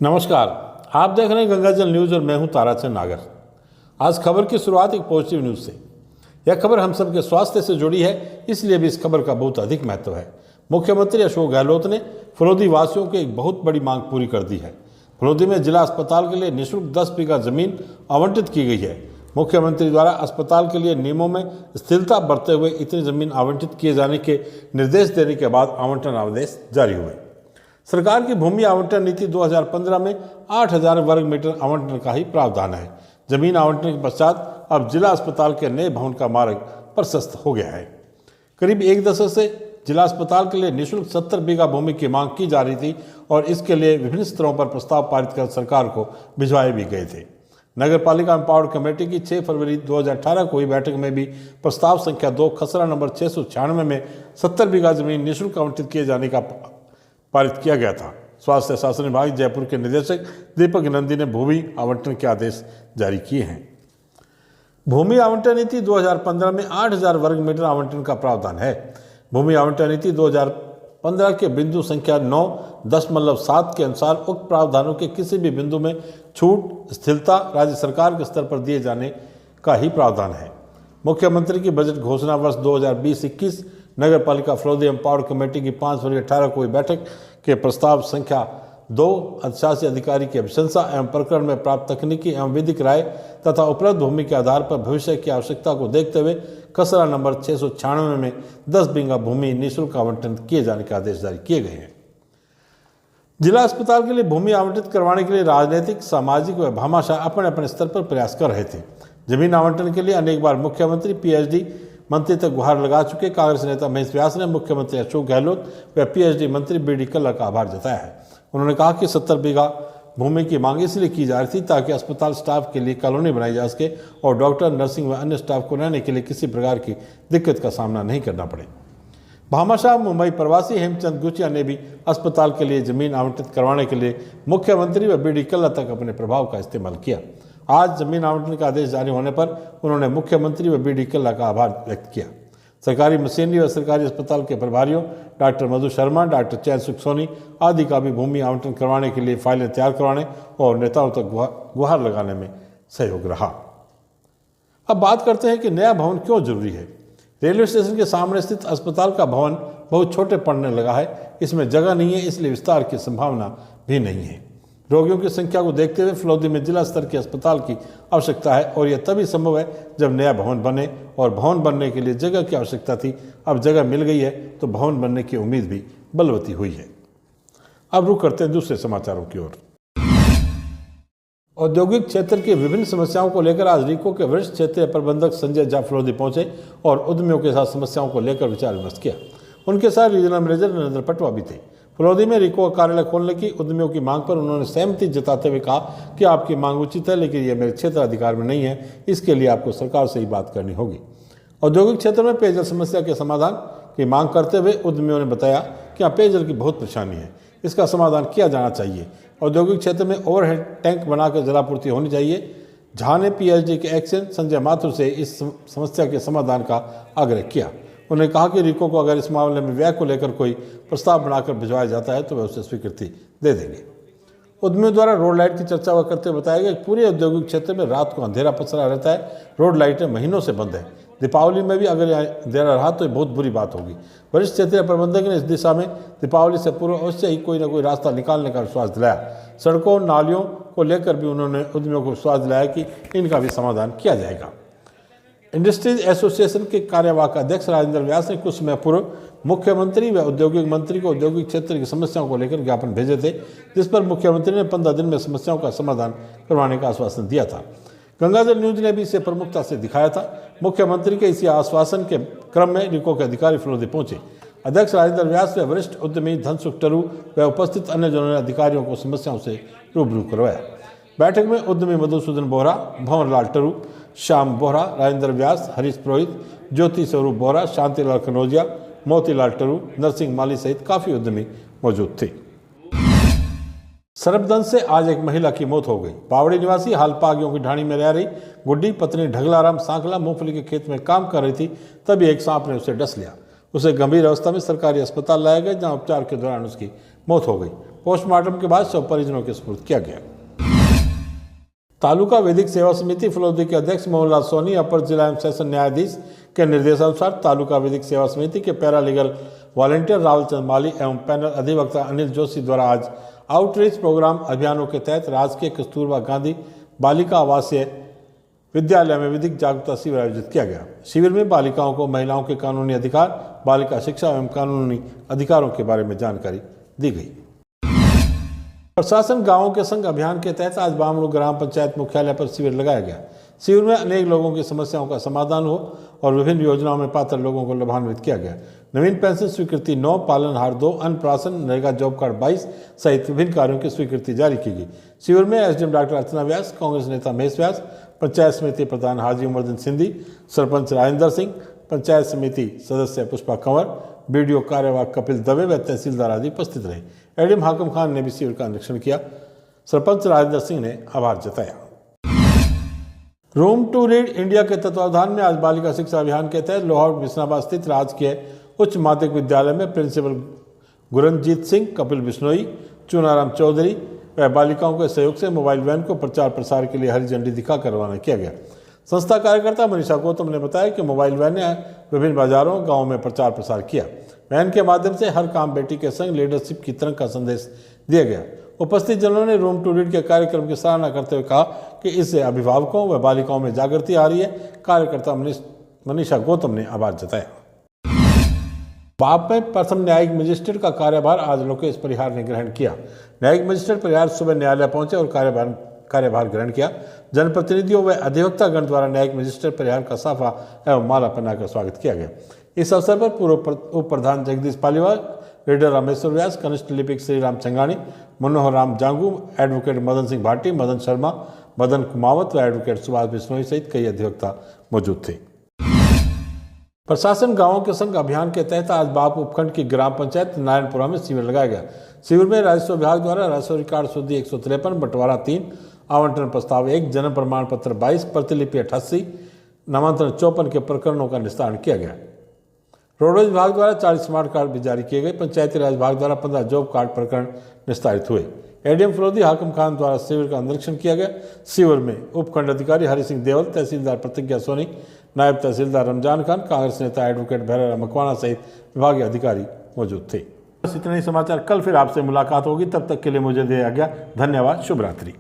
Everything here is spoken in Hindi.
नमस्कार, आप देख रहे हैं गंगाजल न्यूज़ और मैं हूं ताराचंद नागर। आज खबर की शुरुआत एक पॉजिटिव न्यूज़ से। यह खबर हम सबके स्वास्थ्य से जुड़ी है, इसलिए भी इस खबर का बहुत अधिक महत्व है। मुख्यमंत्री अशोक गहलोत ने फलोदी वासियों की एक बहुत बड़ी मांग पूरी कर दी है। फलोदी में जिला अस्पताल के लिए निःशुल्क 10 बीघा जमीन आवंटित की गई है। मुख्यमंत्री द्वारा अस्पताल के लिए नियमों में स्थिरता बरतते हुए इतनी जमीन आवंटित किए जाने के निर्देश देने के बाद आवंटन आदेश जारी हुए। सरकार की भूमि आवंटन नीति 2015 में 8000 वर्ग मीटर आवंटन का ही प्रावधान है। जमीन आवंटन के पश्चात अब जिला अस्पताल के नए भवन का मार्ग प्रशस्त हो गया है। करीब एक दशक से जिला अस्पताल के लिए निःशुल्क 70 बीघा भूमि की मांग की जा रही थी और इसके लिए विभिन्न स्तरों पर प्रस्ताव पारित कर सरकार को भिजवाए भी गए थे। नगर पालिका एम्पावर्ड कमेटी की 6 फरवरी 2018 को हुई बैठक में भी प्रस्ताव संख्या 2 खसरा नंबर 696 में 70 बीघा जमीन निःशुल्क आवंटित किए जाने का पारित किया गया था। स्वास्थ्य शासन विभाग जयपुर के निदेशक दीपक नंदी ने भूमि आवंटन के आदेश जारी किए हैं। भूमि आवंटन नीति 2015 में 8000 वर्ग मीटर आवंटन का प्रावधान है। भूमि आवंटन नीति 2015 के बिंदु संख्या 9.7 के अनुसार उक्त प्रावधानों के किसी भी बिंदु में छूट स्थिरता राज्य सरकार के स्तर पर दिए जाने का ही प्रावधान है। मुख्यमंत्री की बजट घोषणा वर्ष 2020-21 नगर पालिका फलोदी एम्पावर्ड कमेटी की 5 फरवरी 18 को हुई बैठक के प्रस्ताव संख्या 2 अधिशासी अधिकारी की अभिशंसा एवं प्रकरण में प्राप्त तकनीकी एवं विधिक राय तथा उपलब्ध भूमि के आधार पर भविष्य की आवश्यकता को देखते हुए खसरा नंबर 696 में 10 बीघा भूमि निःशुल्क आवंटन किए जाने के आदेश जारी किए गए हैं। जिला अस्पताल के लिए भूमि आवंटित करवाने के लिए राजनीतिक, सामाजिक व भामाशाह अपने अपने स्तर पर प्रयास कर रहे थे। जमीन आवंटन के लिए अनेक बार मुख्यमंत्री, पीएचडी मंत्री तक गुहार लगा चुके कांग्रेस नेता महेश व्यास ने मुख्यमंत्री अशोक गहलोत व पीएचडी मंत्री बीडी कल्ला का आभार जताया है। उन्होंने कहा कि 70 बीघा भूमि की मांग इसलिए की जा रही थी ताकि अस्पताल स्टाफ के लिए कॉलोनी बनाई जा सके और डॉक्टर, नर्सिंग व अन्य स्टाफ को रहने के लिए किसी प्रकार की दिक्कत का सामना नहीं करना पड़े। भामाशाह मुंबई प्रवासी हेमचंद गुचिया ने भी अस्पताल के लिए जमीन आवंटित करवाने के लिए मुख्यमंत्री व बीडी कल्ला तक अपने प्रभाव का इस्तेमाल किया। आज जमीन आवंटन का आदेश जारी होने पर उन्होंने मुख्यमंत्री व बीडी कल्ला का आभार व्यक्त किया। सरकारी मशीनरी व सरकारी अस्पताल के प्रभारियों डॉक्टर मधु शर्मा, डॉक्टर चैन सुख सोनी आदि का भी भूमि आवंटन करवाने के लिए फाइलें तैयार करवाने और नेताओं तक गुहार लगाने में सहयोग रहा। अब बात करते हैं कि नया भवन क्यों जरूरी है। रेलवे स्टेशन के सामने स्थित अस्पताल का भवन बहुत छोटे पड़ने लगा है। इसमें जगह नहीं है, इसलिए विस्तार की संभावना भी नहीं है। रोगियों की संख्या को देखते हुए फलोदी में जिला स्तर के अस्पताल की आवश्यकता है और यह तभी संभव है जब नया भवन बने और भवन बनने के लिए जगह की आवश्यकता थी। अब जगह मिल गई है तो भवन बनने की उम्मीद भी बलवती हुई है। अब रुख करते हैं दूसरे समाचारों की ओर। औद्योगिक क्षेत्र की विभिन्न समस्याओं को लेकर आज रीको के वरिष्ठ क्षेत्रीय प्रबंधक संजय झा फलोदी पहुंचे और उद्यमियों के साथ समस्याओं को लेकर विचार विमर्श किया। उनके साथ रीजनल मैनेजर नरेंद्र पटवा भी थे। फलोदी में रीको का कार्यालय खोलने की उद्यमियों की मांग पर उन्होंने सहमति जताते हुए कहा कि आपकी मांग उचित है, लेकिन यह मेरे क्षेत्र अधिकार में नहीं है। इसके लिए आपको सरकार से ही बात करनी होगी। औद्योगिक क्षेत्र में पेयजल समस्या के समाधान की मांग करते हुए उद्यमियों ने बताया कि यहाँ पेयजल की बहुत परेशानी है, इसका समाधान किया जाना चाहिए। औद्योगिक क्षेत्र में ओवरहेड टैंक बनाकर जलापूर्ति होनी चाहिए। झा ने पीएचडी के एक्शन संजय माथुर से इस समस्या के समाधान का आग्रह किया। उन्होंने कहा कि रीको को अगर इस मामले में व्यय को लेकर कोई प्रस्ताव बनाकर भिजवाया जाता है तो वे उसे स्वीकृति दे देंगे। उद्यमियों द्वारा रोड लाइट की चर्चा हुआ करते हुए बताया गया कि पूरे औद्योगिक क्षेत्र में रात को अंधेरा पसरा रहता है। रोड लाइटें महीनों से बंद है। दीपावली में भी अगर यहाँ अंधेरा रहा तो ये बहुत बुरी बात होगी। वरिष्ठ क्षेत्रीय प्रबंधक ने इस दिशा में दीपावली से पूर्व अवश्य ही कोई ना कोई रास्ता निकालने का विश्वास दिलाया। सड़कों, नालियों को लेकर भी उन्होंने उद्यमियों को विश्वास दिलाया कि इनका भी समाधान किया जाएगा। इंडस्ट्रीज एसोसिएशन के कार्यवाहक अध्यक्ष राजेंद्र व्यास ने कुछ समय पूर्व मुख्यमंत्री व औद्योगिक मंत्री को औद्योगिक क्षेत्र की समस्याओं को लेकर ज्ञापन भेजे थे, जिस पर मुख्यमंत्री ने 15 दिन में समस्याओं का समाधान करवाने का आश्वासन दिया था। गंगाजल न्यूज ने भी इसे प्रमुखता से दिखाया था। मुख्यमंत्री के इसी आश्वासन के क्रम में रीको के अधिकारी फलोदी पहुंचे। अध्यक्ष राजेंद्र व्यास व वरिष्ठ उद्यमी धनसुख टरू व उपस्थित अन्य जनों ने अधिकारियों को समस्याओं से रूबरू करवाया। बैठक में उद्यमी मधुसूदन बोहरा, भंवरलाल टरू, श्याम बोहरा, राजेंद्र व्यास, हरीश पुरोहित, ज्योति स्वरूप बोहरा, शांतिलाल कनौजिया, मोतीलाल टरू, नरसिंह माली सहित काफी उद्यमी मौजूद थे। सर्पदंश से आज एक महिला की मौत हो गई। पावड़ी निवासी हाल पागियों की ढाणी में रह रही गुड्डी पत्नी ढगलाराम सांकला मूंगफली के खेत में काम कर रही थी, तभी एक सांप ने उसे डस लिया। उसे गंभीर अवस्था में सरकारी अस्पताल लाया गया, जहां उपचार के दौरान उसकी मौत हो गई। पोस्टमार्टम के बाद शव परिजनों के सुपुर्द किया गया। तालुका विधिक सेवा समिति फलोदी के अध्यक्ष मोहनलाल सोनी, अपर जिला एवं सेशन न्यायाधीश के निर्देशानुसार तालुका विधिक सेवा समिति के पैरालीगल वॉलंटियर राहुल चंद माली एवं पैनल अधिवक्ता अनिल जोशी द्वारा आज आउटरीच प्रोग्राम अभियानों के तहत राजकीय कस्तूरबा गांधी बालिका आवासीय विद्यालय में विधिक जागरूकता शिविर आयोजित किया गया। शिविर में बालिकाओं को महिलाओं के कानूनी अधिकार, बालिका शिक्षा एवं कानूनी अधिकारों के बारे में जानकारी दी गई। प्रशासन गांवों के संग अभियान के तहत आज बामड़ू ग्राम पंचायत मुख्यालय पर शिविर लगाया गया। शिविर में अनेक लोगों की समस्याओं का समाधान हो और विभिन्न योजनाओं में पात्र लोगों को लाभान्वित किया गया। नवीन पेंशन स्वीकृति 9, पालनहार 2, अन्नप्राशन, नरेगा जॉब कार्ड 22 सहित विभिन्न कार्यों की स्वीकृति जारी की गई। शिविर में एसडीएम डॉक्टर अर्चना व्यास, कांग्रेस नेता महेश व्यास, पंचायत समिति प्रधान हाजी उमरदीन सिंधी, सरपंच राजेंद्र सिंह, पंचायत समिति सदस्य पुष्पा कंवर, बीडीओ कार्यवाहक कपिल दवे व तहसीलदार आदि उपस्थित रहे। एडीएम हाकिम खान ने भी शिविर का निरीक्षण किया। सरपंच राजेंद्र सिंह ने आभार जताया। रूम टू रीड इंडिया के तत्वावधान में आज बालिका शिक्षा अभियान के तहत लोहार बिस्नाबाद स्थित राजकीय उच्च माध्यमिक विद्यालय में प्रिंसिपल गुरनजीत सिंह, कपिल बिश्नोई, चुनाराम चौधरी व बालिकाओं के सहयोग से मोबाइल वैन को प्रचार प्रसार के लिए हरी झंडी दिखाकर रवाना किया गया। संस्था कार्यकर्ता मनीषा गौतम ने बताया कि मोबाइल वैन ने विभिन्न बाजारों गाँव में प्रचार प्रसार किया। वैन के माध्यम से हर काम बेटी के संग लीडरशिप की तरह का संदेश दिया गया। उपस्थित जनों ने रूम टू रीड के कार्यक्रम की सराहना करते हुए कहा कि इससे अभिभावकों व बालिकाओं में जागृति आ रही है। कार्यकर्ता मनीषा गौतम ने आभार जताया। बाप में प्रथम न्यायिक मजिस्ट्रेट का कार्यभार आज लोकेश परिहार ने ग्रहण किया। न्यायिक मजिस्ट्रेट परिहार सुबह न्यायालय पहुंचे और कार्यभार ग्रहण किया। जनप्रतिनिधियों व अधिवक्ता गण द्वारा न्यायिक मजिस्ट्रेट परिहार का साफा एवं माला पहनाकर स्वागत किया गया। इस अवसर पर पूर्व उप प्रधान जगदीश पालीवाल, रीडर रामेश्वर व्यास, कनिष्ठ लिपिक श्रीराम चंगानी, मनोहर राम जांगू, एडवोकेट मदन सिंह भाटी, मदन शर्मा, मदन कुमावत व एडवोकेट सुभाष बिश्नोई सहित कई अधिवक्ता मौजूद थे। प्रशासन गांवों के संग अभियान के तहत आज बाप उपखंड की ग्राम पंचायत नारायणपुरा में शिविर लगाया गया। शिविर में राजस्व विभाग द्वारा राजस्व रिकॉर्ड शुद्धि 153, बंटवारा 3, आवंटन प्रस्ताव 1, जन्म प्रमाण पत्र 22, प्रतिलिपि 88, नामांतरण 54 के प्रकरणों का निस्तारण किया गया। रोडवेज विभाग द्वारा 40 स्मार्ट कार्ड भी जारी किए गए। पंचायती राज विभाग द्वारा 15 जॉब कार्ड प्रकरण निस्तारित हुए। एडीएम फलोदी हाकिम खान द्वारा शिविर का निरीक्षण किया गया। शिविर में उपखंड अधिकारी हरि सिंह देवल, तहसीलदार प्रतिज्ञा सोनी, नायब तहसीलदार रमजान खान, कांग्रेस नेता एडवोकेट भैरव मकवाना सहित विभागीय अधिकारी मौजूद थे। बस इतने ही समाचार। कल फिर आपसे मुलाकात होगी, तब तक के लिए मुझे दे आज्ञा। धन्यवाद। शुभ रात्रि।